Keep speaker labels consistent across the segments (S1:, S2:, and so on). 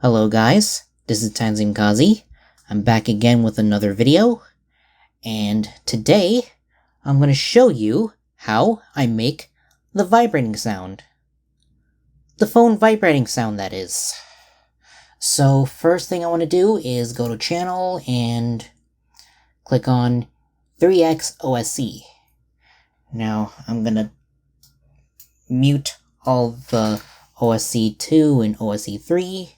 S1: Hello guys, this is Tanzim Kazi. I'm back again with another video, and today I'm going to show you how I make the vibrating sound. The phone vibrating sound, that is. So first thing I want to do is go to channel and click on 3x OSC. Now I'm going to mute all the OSC 2 and OSC 3.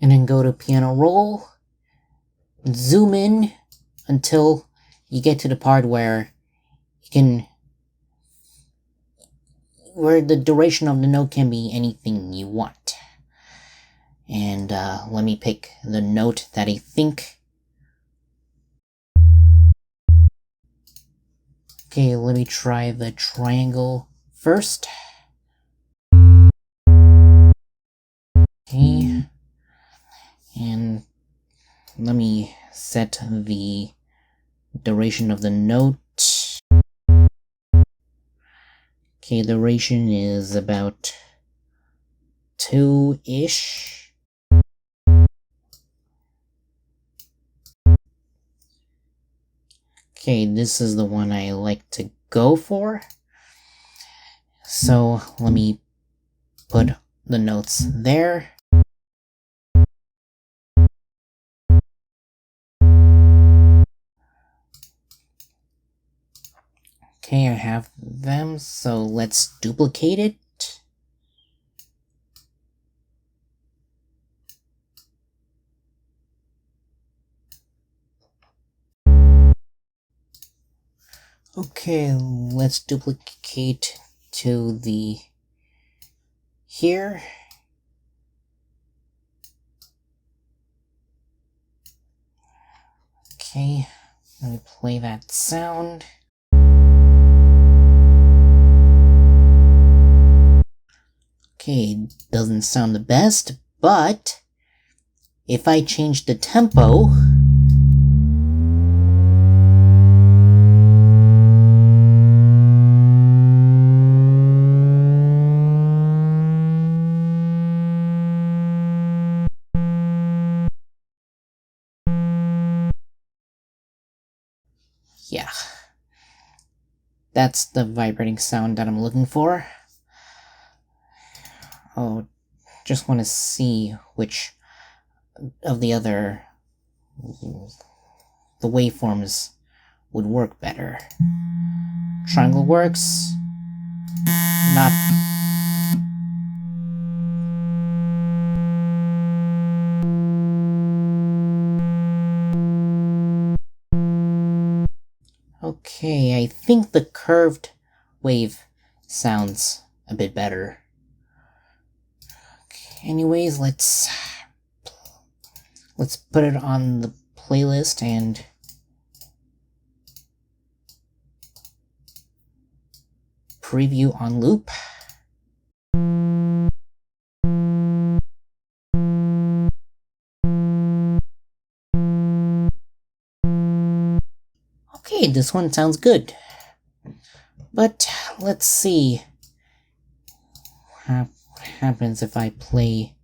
S1: And then go to piano roll, zoom in until you get to the part where where the duration of the note can be anything you want. And let me pick the note that I think. Okay, let me try the triangle first. Okay. And let me set the duration of the note. Okay, duration is about 2-ish. Okay, this is the one I like to go for. So let me put the notes there. Okay, I have them, so let's duplicate it. Okay, let's duplicate to the here. Okay, let me play that sound. Okay, doesn't sound the best, but if I change the tempo, yeah, that's the vibrating sound that I'm looking for. Oh, just want to see which of the waveforms would work better. Triangle works. Not. Okay, I think the curved wave sounds a bit better. Okay, anyways, let's put it on the playlist and preview on loop. Okay, this one sounds good. But let's see what happens if I play.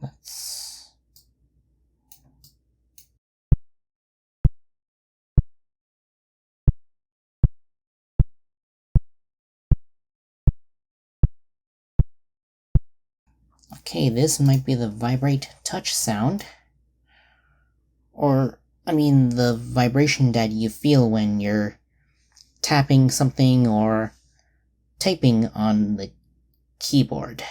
S1: Let's. Okay, this might be the vibrate touch sound. Or, I mean, the vibration that you feel when you're tapping something or typing on the keyboard.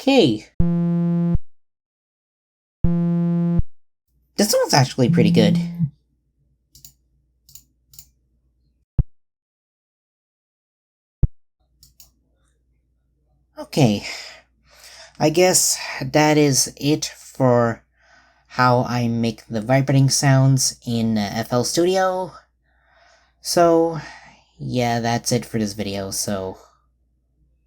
S1: Okay. This one's actually pretty good. Okay. I guess that is it for how I make the vibrating sounds in FL Studio. So, yeah, that's it for this video, so